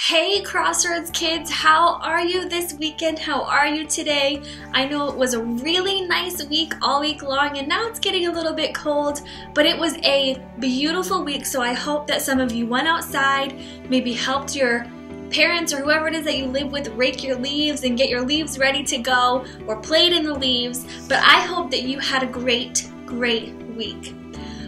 Hey Crossroads Kids, how are you this weekend? How are you today? I know it was a really nice week all week long, and now it's getting a little bit cold, but it was a beautiful week, so I hope that some of you went outside, maybe helped your parents or whoever it is that you live with rake your leaves and get your leaves ready to go, or played in the leaves, but I hope that you had a great week.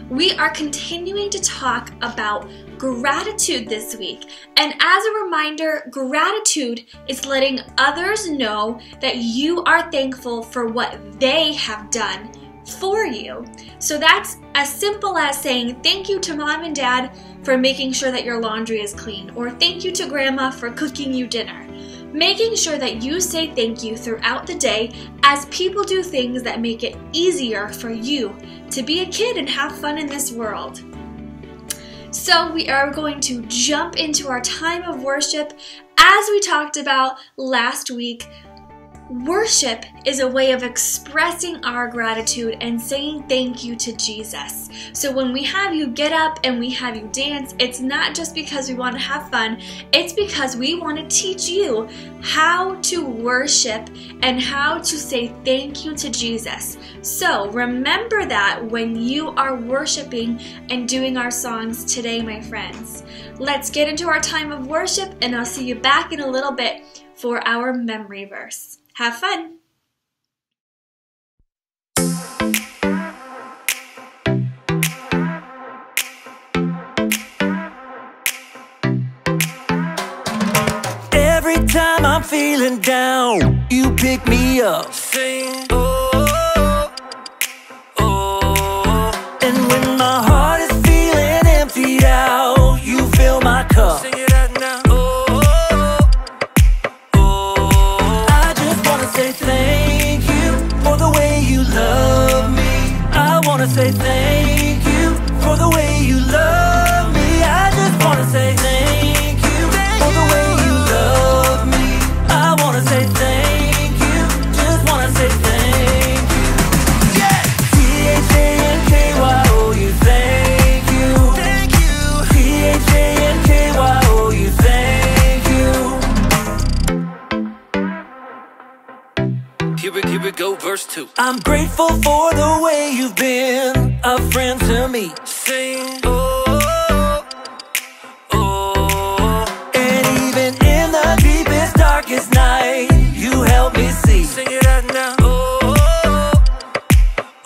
We are continuing to talk about gratitude this week, and as a reminder, gratitude is letting others know that you are thankful for what they have done for you. So that's as simple as saying thank you to mom and dad for making sure that your laundry is clean, or thank you to grandma for cooking you dinner. Making sure that you say thank you throughout the day as people do things that make it easier for you to be a kid and have fun in this world. So we are going to jump into our time of worship. As we talked about last week, worship is a way of expressing our gratitude and saying thank you to Jesus. So when we have you get up and we have you dance, it's not just because we want to have fun, it's because we want to teach you how to worship and how to say thank you to Jesus. So remember that when you are worshiping and doing our songs today, my friends. Let's get into our time of worship, and I'll see you back in a little bit for our memory verse. Have fun! Every time I'm feeling down, you pick me up. Sing, oh, oh. And when my heart is feeling emptied out, you fill my cup. Sing it out now. Say thank you for the way you love me. I wanna say thank you for the way you love me. I just wanna say thank you for the way you love me. I wanna say thank you, just wanna say thank you. Yeah! T-H-A-N-K-Y-O, you thank you. Thank you. T-H-A-N-K-Y-O, you thank you. Here we go, verse 2. I'm grateful for the way you've been a friend to me. Sing, oh, oh. And even in the deepest, darkest night, you help me see. Sing it out now. Oh,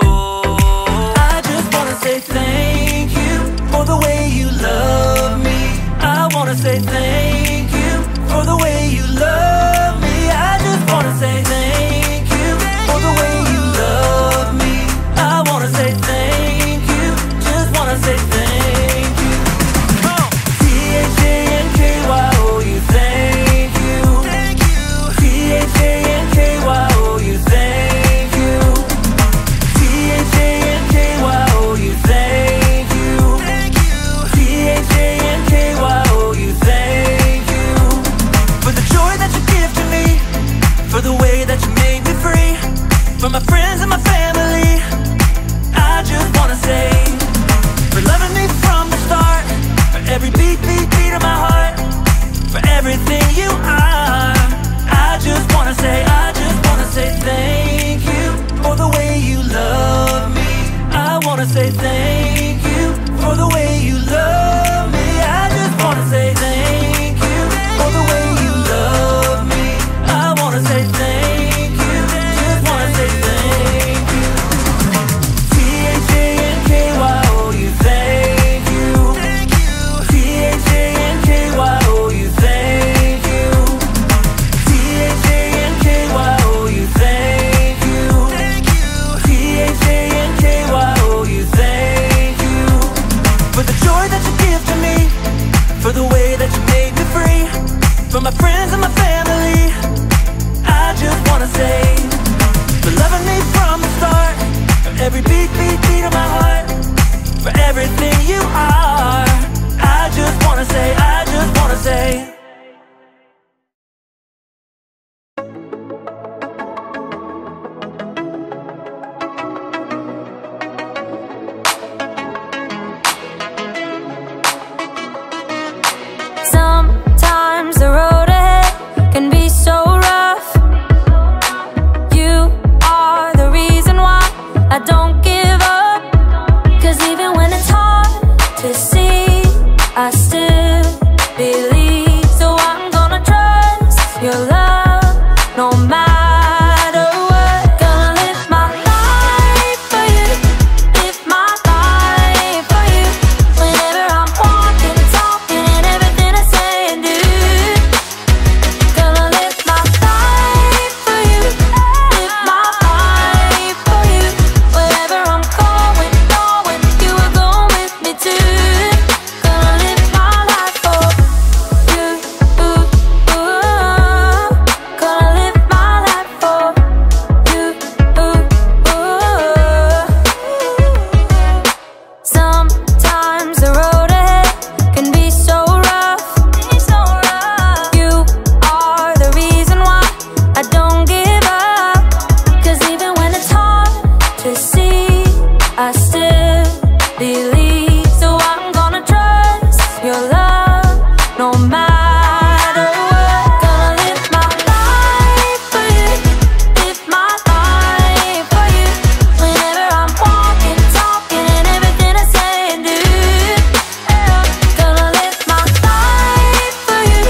oh. I just wanna say thank you for the way you love me. I wanna say thank you for the way you love me. I just wanna say thank you for the way you love me. I wanna say thank you, just wanna say thank you. T-H-A-N-K-Y-O, you thank you. Thank you. T-H-A-N-K-Y-O, you thank you. T-H-A-N-K-Y-O, you thank you. Thank you. T-H-A-N-K-Y-O, you thank you. For the joy that you give to me, for the way that you made me free, for my friends and my family, I just wanna say, for loving me from the start, for every beat of my heart, for everything you are. I just wanna say thank you for the way you love me. I wanna say thank you for the way you love me. I just wanna say thank you for the way you love me. I wanna say thank you, just wanna say thank you. T-H-A-N-K-Y-O, you thank you. Thank you. T-H-A-N-K-Y-O, you thank you. T-H-A-N-K-Y-O, you thank you. Thank you. T-H-A-N-K-Y-O, you thank you. For the joy that you give to me, for the way that you made me free, for my friends and my family, I just wanna say, for loving me from the start, for every beat of my heart, to see. I still believe, so I'm gonna trust your love no matter what. Gonna live my life for you, live my life for you. Whenever I'm walking, talking, and everything I say and do. Gonna live my life for you,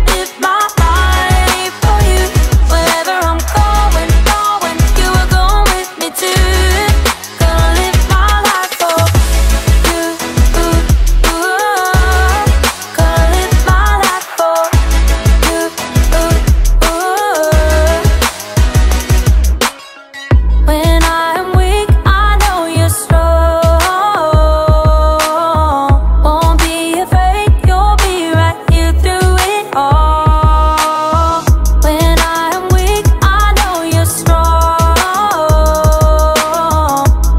live my life for you. Wherever I'm going, you will go with me too. Gonna live my life for you, gonna live my life for you, When I'm weak, I know you're strong. Won't be afraid, you'll be right here through it all. When I'm weak, I know you're strong.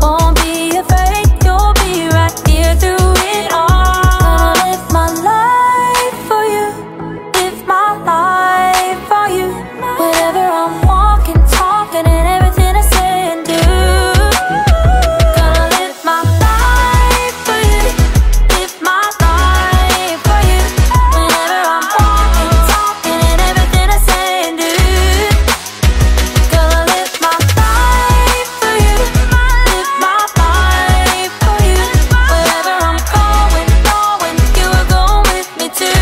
Won't be afraid, you'll be right here through it all. Gonna live my life for you, live my life for you. Wherever I'm walking, talking, and everything I say and do. Gonna live my life for you, live my life for you. Whenever I'm walking, talking, and everything I say and do. Gonna live my life for you, live my life for you. Wherever I'm going, you will go with me too.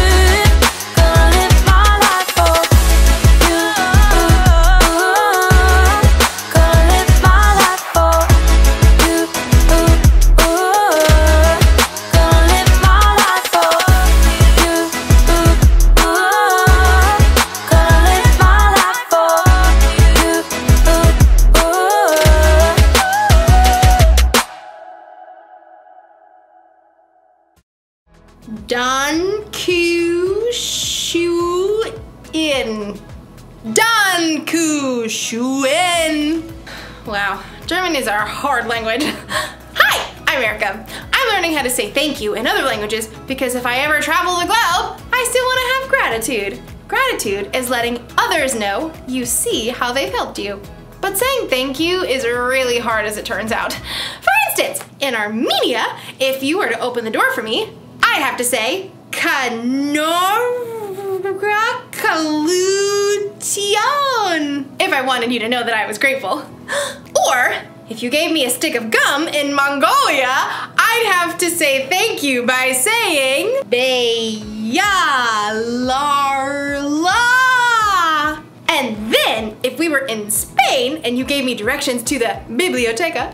Gonna live my life for you, gonna live my life for you, gonna live my life for you, gonna live my life for Dankeschön. Wow, German is our hard language. Hi, I'm Erica. I'm learning how to say thank you in other languages because if I ever travel the globe, I still want to have gratitude. Gratitude is letting others know you see how they've helped you. But saying thank you is really hard as it turns out. For instance, in Armenia, if you were to open the door for me, I'd have to say, Congratulations, if I wanted you to know that I was grateful. Or, if you gave me a stick of gum in Mongolia, I'd have to say thank you by saying, Beyalarla. And then, if we were in Spain and you gave me directions to the biblioteca,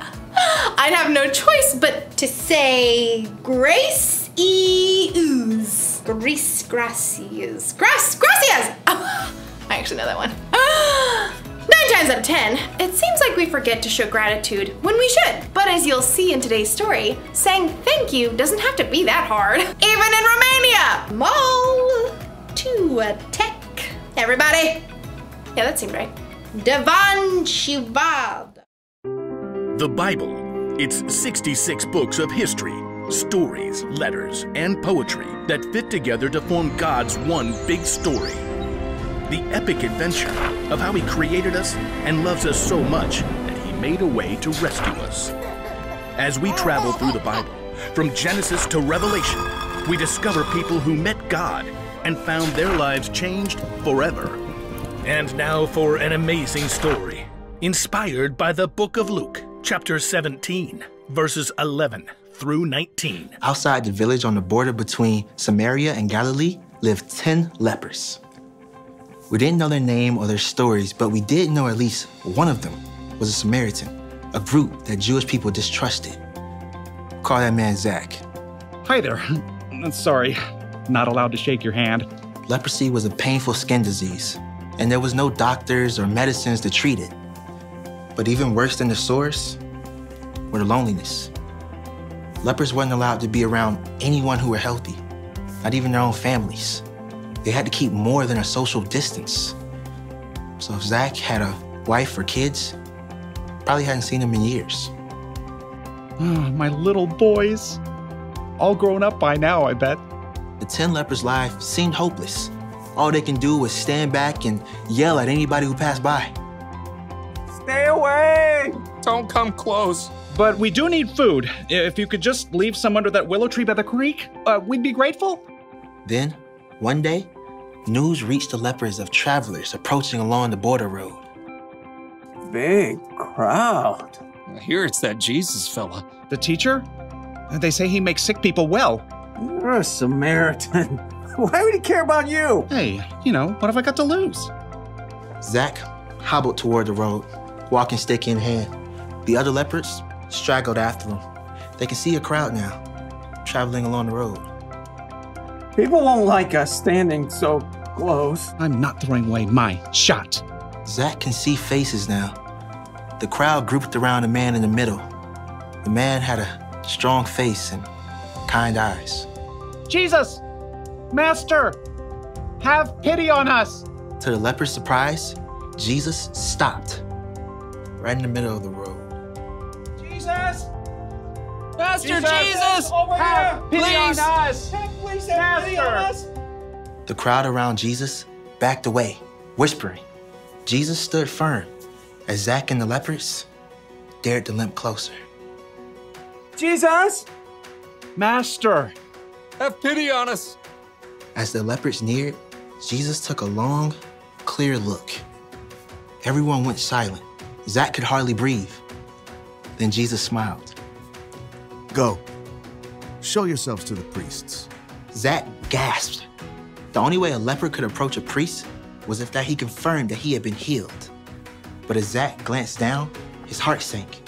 I'd have no choice but to say gracias. Gracias. Oh, I actually know that one. 9 times out of 10, it seems like we forget to show gratitude when we should. But as you'll see in today's story, saying thank you doesn't have to be that hard. Even in Romania. Mall to a tech. Everybody? Yeah, that seemed right. Devan Shibab. The Bible. It's 66 books of history, stories, letters, and poetry that fit together to form God's one big story. The epic adventure of how He created us and loves us so much that He made a way to rescue us. As we travel through the Bible, from Genesis to Revelation, we discover people who met God and found their lives changed forever. And now for an amazing story, inspired by the book of Luke, chapter 17, verses 11 through 19. Outside the village on the border between Samaria and Galilee lived 10 lepers. We didn't know their name or their stories, but we did know at least one of them was a Samaritan, a group that Jewish people distrusted. Call that man Zach. Hi there. Sorry, not allowed to shake your hand. Leprosy was a painful skin disease, and there was no doctors or medicines to treat it. But even worse than the sores were the loneliness. Lepers weren't allowed to be around anyone who were healthy, not even their own families. They had to keep more than a social distance. So if Zach had a wife or kids, probably hadn't seen them in years. My little boys. All grown up by now, I bet. The 10 lepers' life seemed hopeless. All they can do was stand back and yell at anybody who passed by. Stay away! Don't come close. But we do need food. If you could just leave some under that willow tree by the creek, we'd be grateful. Then, one day, news reached the lepers of travelers approaching along the border road. Big crowd. I hear it's that Jesus fella. The teacher? They say he makes sick people well. You're a Samaritan. Why would he care about you? Hey, what have I got to lose? Zach hobbled toward the road, walking stick in hand. The other lepers straggled after him. They can see a crowd now, traveling along the road. People won't like us standing so close. I'm not throwing away my shot. Zach can see faces now. The crowd grouped around the man in the middle. The man had a strong face and kind eyes. Jesus! Master! Have pity on us! To the leper's surprise, Jesus stopped right in the middle of the road. Jesus! Master Jesus! Over have here! Pity Please! on us! Please have pity on us. The crowd around Jesus backed away, whispering. Jesus stood firm as Zach and the lepers dared to limp closer. Jesus! Master! Have pity on us! As the lepers neared, Jesus took a long, clear look. Everyone went silent. Zach could hardly breathe. Then Jesus smiled. Go. Show yourselves to the priests. Zach gasped. The only way a leper could approach a priest was if he confirmed that he had been healed. But as Zach glanced down, his heart sank.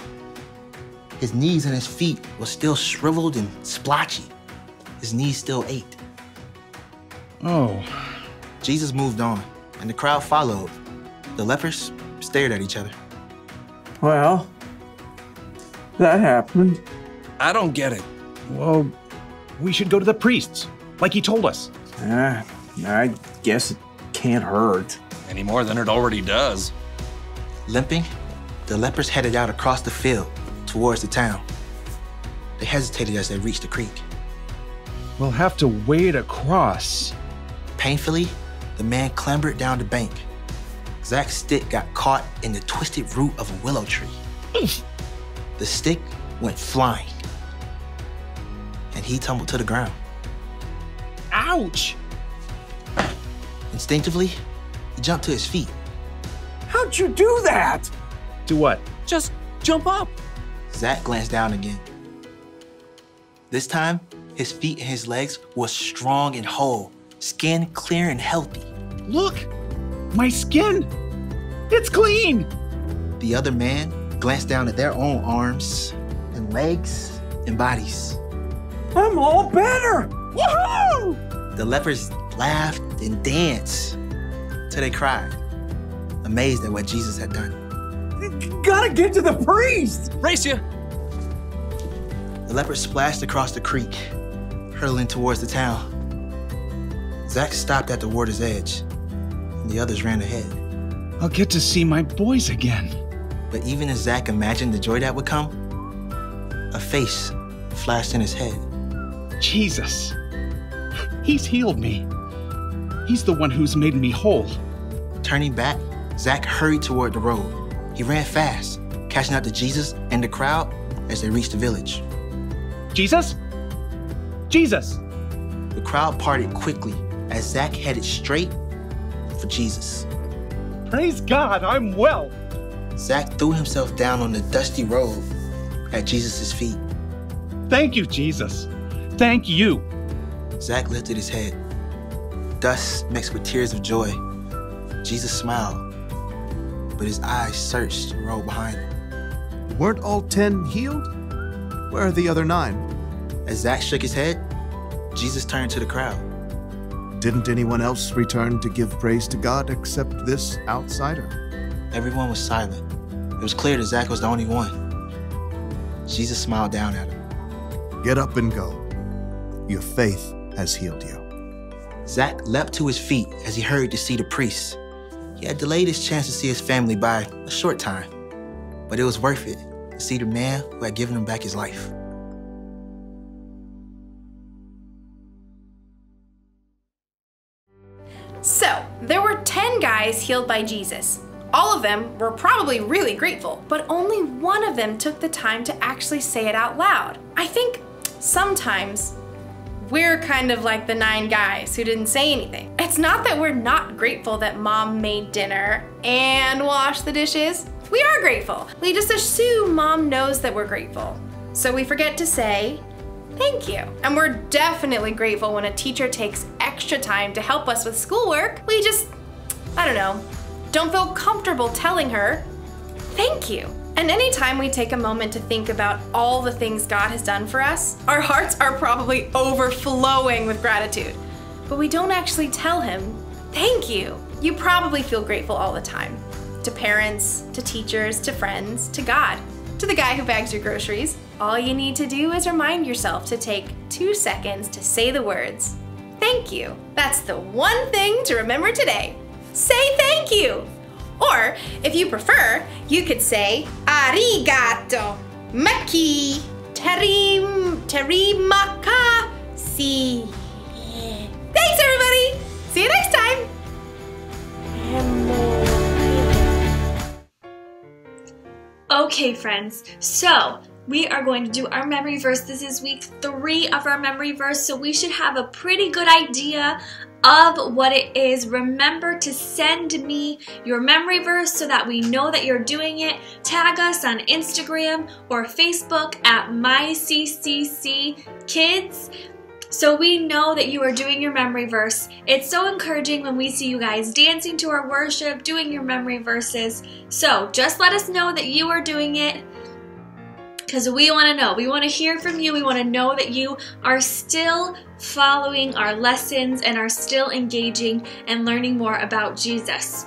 His knees and his feet were still shriveled and splotchy. His knees still ached. Oh. Jesus moved on, and the crowd followed. The lepers stared at each other. Well, that happened. I don't get it. Well, we should go to the priests, like he told us. I guess it can't hurt. Any more than it already does. Limping, the lepers headed out across the field towards the town. They hesitated as they reached the creek. We'll have to wade across. Painfully, the man clambered down the bank. Zach's stick got caught in the twisted root of a willow tree. The stick went flying, and he tumbled to the ground. Ouch! Instinctively, he jumped to his feet. How'd you do that? Do what? Just jump up. Zach glanced down again. This time, his feet and his legs were strong and whole, skin clear and healthy. Look! My skin! It's clean! The other man glanced down at their own arms and legs and bodies. I'm all better! Woohoo! The lepers laughed and danced till they cried, amazed at what Jesus had done. Gotta get to the priest! Race you! The lepers splashed across the creek, hurtling towards the town. Zach stopped at the water's edge, and the others ran ahead. I'll get to see my boys again. But even as Zach imagined the joy that would come, a face flashed in his head. Jesus. He's healed me. He's the one who's made me whole. Turning back, Zach hurried toward the road. He ran fast, catching up to Jesus and the crowd as they reached the village. Jesus? Jesus! The crowd parted quickly as Zach headed straight for Jesus. Praise God, I'm well. Zach threw himself down on the dusty road at Jesus' feet. Thank you, Jesus. Thank you. Zach lifted his head. Dust mixed with tears of joy. Jesus smiled, but his eyes searched the road behind him. Weren't all 10 healed? Where are the other 9? As Zach shook his head, Jesus turned to the crowd. Didn't anyone else return to give praise to God except this outsider? Everyone was silent. It was clear that Zach was the only one. Jesus smiled down at him. Get up and go. Your faith has healed you. Zach leapt to his feet as he hurried to see the priest. He had delayed his chance to see his family by a short time, but it was worth it to see the man who had given him back his life. So, there were 10 guys healed by Jesus. All of them were probably really grateful, but only one of them took the time to actually say it out loud. I think sometimes we're kind of like the 9 guys who didn't say anything. It's not that we're not grateful that Mom made dinner and washed the dishes. We are grateful. We just assume Mom knows that we're grateful. So we forget to say thank you. And we're definitely grateful when a teacher takes extra time to help us with schoolwork. We just, I don't know, don't feel comfortable telling her thank you. And anytime we take a moment to think about all the things God has done for us, our hearts are probably overflowing with gratitude. But we don't actually tell Him thank you. You probably feel grateful all the time. To parents, to teachers, to friends, to God, to the guy who bags your groceries. All you need to do is remind yourself to take 2 seconds to say the words, thank you. That's the one thing to remember today. Say thank you. Or, if you prefer, you could say, arigato, maki, terimaka-si. Thanks, everybody. See you next time. Okay, friends, so we are going to do our memory verse. This is week 3 of our memory verse, so we should have a pretty good idea of what it is. Remember to send me your memory verse so that we know that you're doing it. Tag us on Instagram or Facebook at myccc-kids so we know that you are doing your memory verse. It's so encouraging when we see you guys dancing to our worship, doing your memory verses. So just let us know that you are doing it, because we want to know. We want to hear from you. We want to know that you are still following our lessons and are still engaging and learning more about Jesus.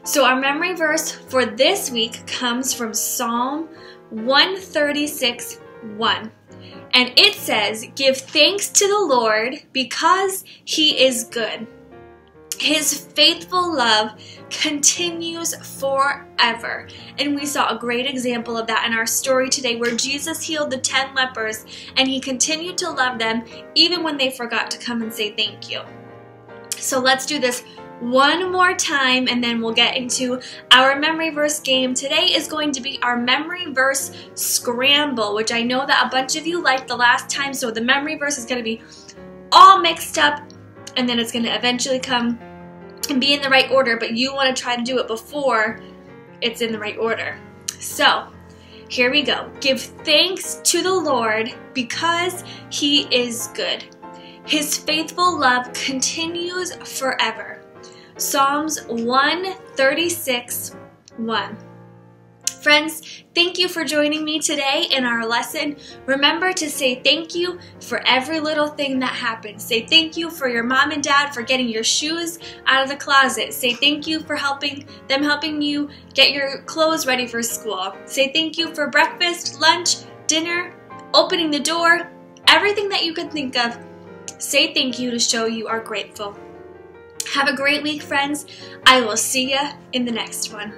So our memory verse for this week comes from Psalm 136:1. And it says, "Give thanks to the Lord because He is good. His faithful love continues forever." And we saw a great example of that in our story today, where Jesus healed the 10 lepers and He continued to love them even when they forgot to come and say thank you. So let's do this one more time and then we'll get into our memory verse game. Today is going to be our memory verse scramble, which I know that a bunch of you liked the last time, so the memory verse is going to be all mixed up and then it's going to eventually come and be in the right order, but you want to try to do it before it's in the right order. So here we go. Give thanks to the Lord because He is good. His faithful love continues forever. Psalms 136:1. Friends, thank you for joining me today in our lesson. Remember to say thank you for every little thing that happened. Say thank you for your mom and dad for getting your shoes out of the closet. Say thank you for helping you get your clothes ready for school. Say thank you for breakfast, lunch, dinner, opening the door, everything that you could think of. Say thank you to show you are grateful. Have a great week, friends. I will see you in the next one.